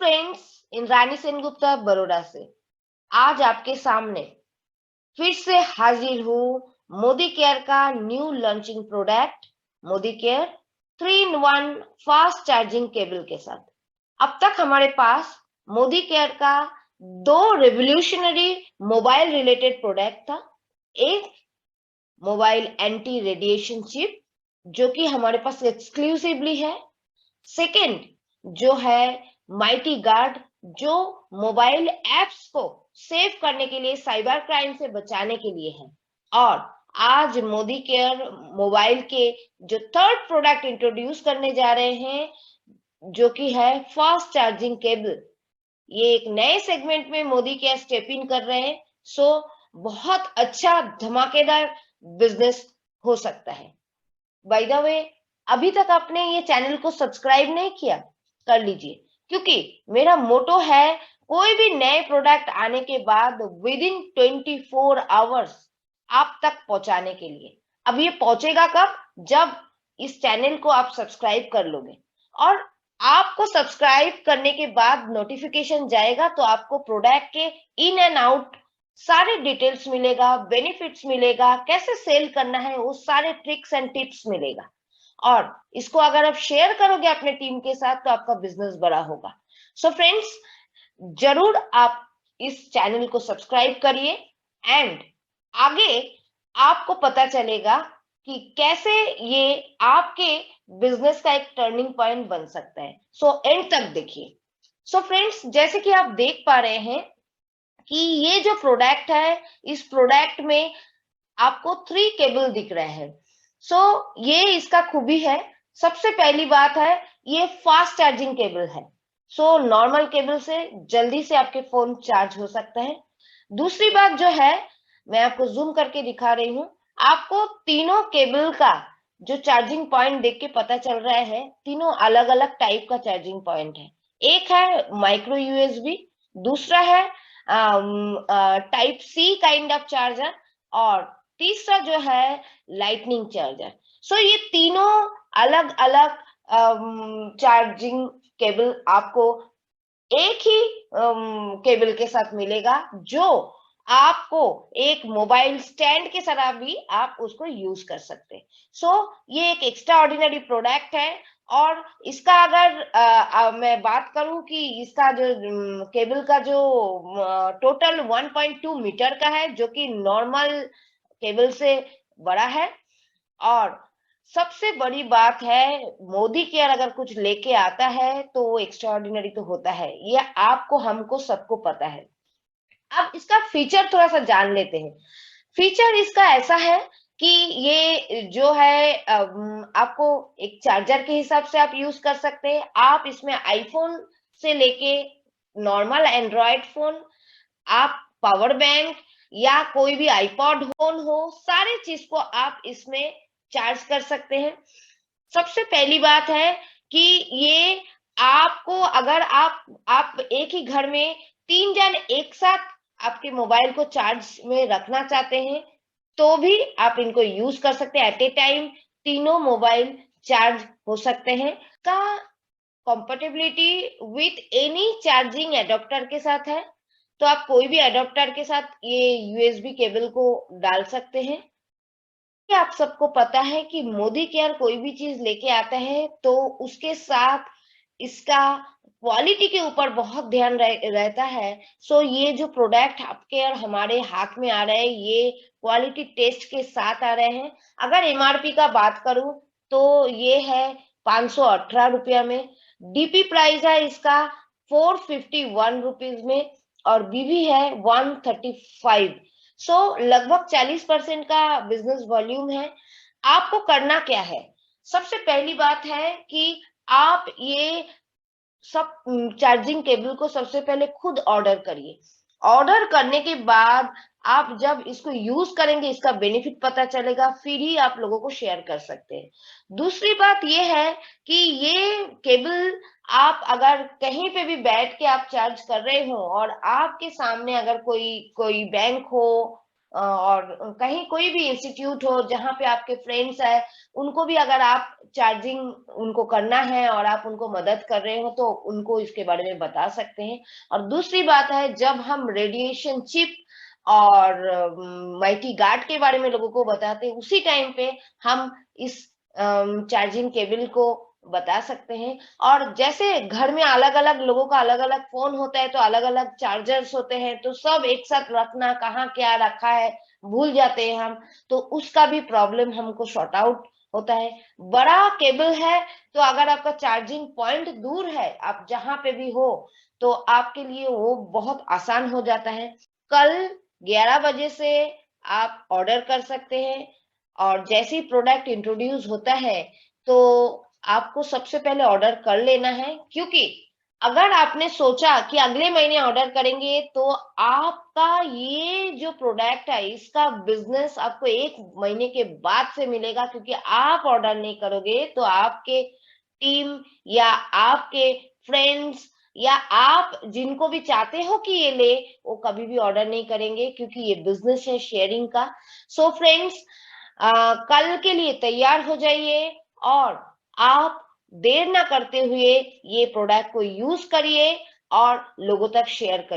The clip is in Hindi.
फ्रेंड्स, इंद्रानी सेनगुप्ता बड़ौदा से आज आपके सामने फिर से हाजिर हूँ मोदी केयर का new launching product Modi care 3 in 1 fast charging cable के साथ। अब तक हमारे पास मोदी केयर का दो रेवोल्यूशनरी मोबाइल रिलेटेड प्रोडक्ट था। एक मोबाइल एंटी रेडिएशन चिप जो कि हमारे पास एक्सक्लूसिवली है। सेकंड जो है माइटी गार्ड जो मोबाइल एप्स को सेव करने के लिए, साइबर क्राइम से बचाने के लिए है। और आज मोदी केयर मोबाइल के जो थर्ड प्रोडक्ट इंट्रोड्यूस करने जा रहे हैं जो कि है फास्ट चार्जिंग केबल। ये एक नए सेगमेंट में मोदी केयर स्टेप इन कर रहे हैं। सो बहुत अच्छा धमाकेदार बिजनेस हो सकता है। बाय द वे, अभी तक आपने ये चैनल को सब्सक्राइब नहीं किया, कर लीजिए, क्योंकि मेरा मोटो है कोई भी नए प्रोडक्ट आने के बाद विद इन 24 आवर्स आप तक पहुंचाने के लिए। अब ये पहुंचेगा कब? जब इस चैनल को आप सब्सक्राइब कर लोगे, और आपको सब्सक्राइब करने के बाद नोटिफिकेशन जाएगा तो आपको प्रोडक्ट के इन एंड आउट सारे डिटेल्स मिलेगा, बेनिफिट्स मिलेगा, कैसे सेल करना है वो सारे ट्रिक्स एंड टिप्स मिलेगा। और इसको अगर आप शेयर करोगे अपने टीम के साथ तो आपका बिजनेस बड़ा होगा। सो फ्रेंड्स, जरूर आप इस चैनल को सब्सक्राइब करिए एंड आगे आपको पता चलेगा कि कैसे ये आपके बिजनेस का एक टर्निंग पॉइंट बन सकता है। सो एंड तक देखिए। सो फ्रेंड्स, जैसे कि आप देख पा रहे हैं कि ये जो प्रोडक्ट है, इस प्रोडक्ट में आपको 3 केबल दिख रहे हैं। सो ये इसका खूबी है। सबसे पहली बात है, ये फास्ट चार्जिंग केबल है। सो नॉर्मल केबल से जल्दी से आपके फोन चार्ज हो सकता है। दूसरी बात जो है, मैं आपको जूम करके दिखा रही हूँ, आपको तीनों केबल का जो चार्जिंग पॉइंट देख के पता चल रहा है, तीनों अलग अलग टाइप का चार्जिंग पॉइंट है। एक है माइक्रो यूएसबी, दूसरा है type C kind of charger, और तीसरा जो है लाइटनिंग चार्जर। सो ये तीनों अलग अलग चार्जिंग केबल आपको एक ही केबल के साथ मिलेगा, जो आपको एक मोबाइल स्टैंड के तरह भी आप उसको यूज कर सकते हैं। सो ये एक एक्स्ट्रा ऑर्डिनरी प्रोडक्ट है। और इसका अगर मैं बात करूं कि इसका जो केबल का जो टोटल 1.2 मीटर का है, जो कि नॉर्मल केबल से बड़ा है। और सबसे बड़ी बात है, मोदी केयर अगर कुछ लेके आता है तो वो एक्स्ट्रा ऑर्डिनरी तो होता है, ये आपको, हमको, सबको पता है। अब इसका फीचर थोड़ा सा जान लेते हैं। फीचर इसका ऐसा है कि ये जो है आपको एक चार्जर के हिसाब से आप यूज कर सकते हैं। आप इसमें आईफोन से लेके नॉर्मल एंड्रॉयड फोन, आप पावर बैंक या कोई भी आईपॉड फोन हो, सारी चीज को आप इसमें चार्ज कर सकते हैं। सबसे पहली बात है कि ये आपको, अगर आप एक ही घर में 3 जन एक साथ आपके मोबाइल को चार्ज में रखना चाहते हैं तो भी आप इनको यूज कर सकते हैं। एट ए टाइम तीनों मोबाइल चार्ज हो सकते हैं। का compatibility with any charging adapter के साथ है, तो आप कोई भी एडाप्टर के साथ ये यूएसबी केबल को डाल सकते हैं। आप सबको पता है कि मोदी केयर कोई भी चीज लेके आता है तो उसके साथ इसका क्वालिटी के ऊपर बहुत ध्यान रहता है। सो ये जो प्रोडक्ट आपके और हमारे हाथ में आ रहे हैं, ये क्वालिटी टेस्ट के साथ आ रहे हैं। अगर एमआरपी का बात करूं तो ये है 518 रुपया में। डीपी प्राइस है इसका 451 रुपीज में, और बीबी है 135। सो लगभग 40% का बिजनेस वॉल्यूम है। आपको करना क्या है? सबसे पहली बात है कि आप ये सब चार्जिंग केबल को सबसे पहले खुद ऑर्डर करिए। ऑर्डर करने के बाद आप जब इसको यूज करेंगे, इसका बेनिफिट पता चलेगा, फिर ही आप लोगों को शेयर कर सकते हैं। दूसरी बात यह है कि ये केबल आप अगर कहीं पे भी बैठ के आप चार्ज कर रहे हो और आपके सामने अगर कोई कोई बैंक हो और कहीं कोई भी इंस्टीट्यूट हो जहाँ पे आपके फ्रेंड्स है, उनको भी अगर आप चार्जिंग उनको करना है और आप उनको मदद कर रहे हो तो उनको इसके बारे में बता सकते हैं। और दूसरी बात है, जब हम रेडिएशन चिप और माइटी गार्ड के बारे में लोगों को बताते हैं, उसी टाइम पे हम इस चार्जिंग केबल को बता सकते हैं। और जैसे घर में अलग-अलग लोगों का अलग-अलग फ़ोन होता है, तो अलग-अलग चार्जर्स होते हैं, तो सब एक साथ रखना, कहाँ क्या रखा है, भूल जाते हैं हम, तो उसका भी प्रॉब्लम हमको सॉर्ट आउट होता है। बड़ा केबल है, तो अगर आपका चार्जिंग पॉइंट दूर है, आप जहाँ पे भी हो, तो आपके लिए वो बहुत आसान हो जाता है। कल 11 बजे से आप ऑर्डर कर सकते हैं और जैसे ही प्रोडक्ट इंट्रोड्यूस होता है, तो आपको सबसे पहले ऑर्डर कर लेना है, क्योंकि अगर आपने सोचा कि अगले महीने ऑर्डर करेंगे, तो आपका ये जो प्रोडक्ट है, इसका बिज़नेस आपको 1 महीने के बाद से मिलेगा, क्योंकि आप ऑर्डर नहीं करोगे, तो आपके टीम या आपके फ्रेंड्स या आप जिनको भी चाहते हो कि ये ले, वो कभी भी ऑर्डर नहीं करेंगे, क्योंकि ये बिज़नेस है शेयरिंग का। सो फ्रेंड्स, कल के लिए तैयार हो जाइए और आप देर ना करते हुए ये प्रोडक्ट को यूज़ करिए और लोगों तक शेयर करिए।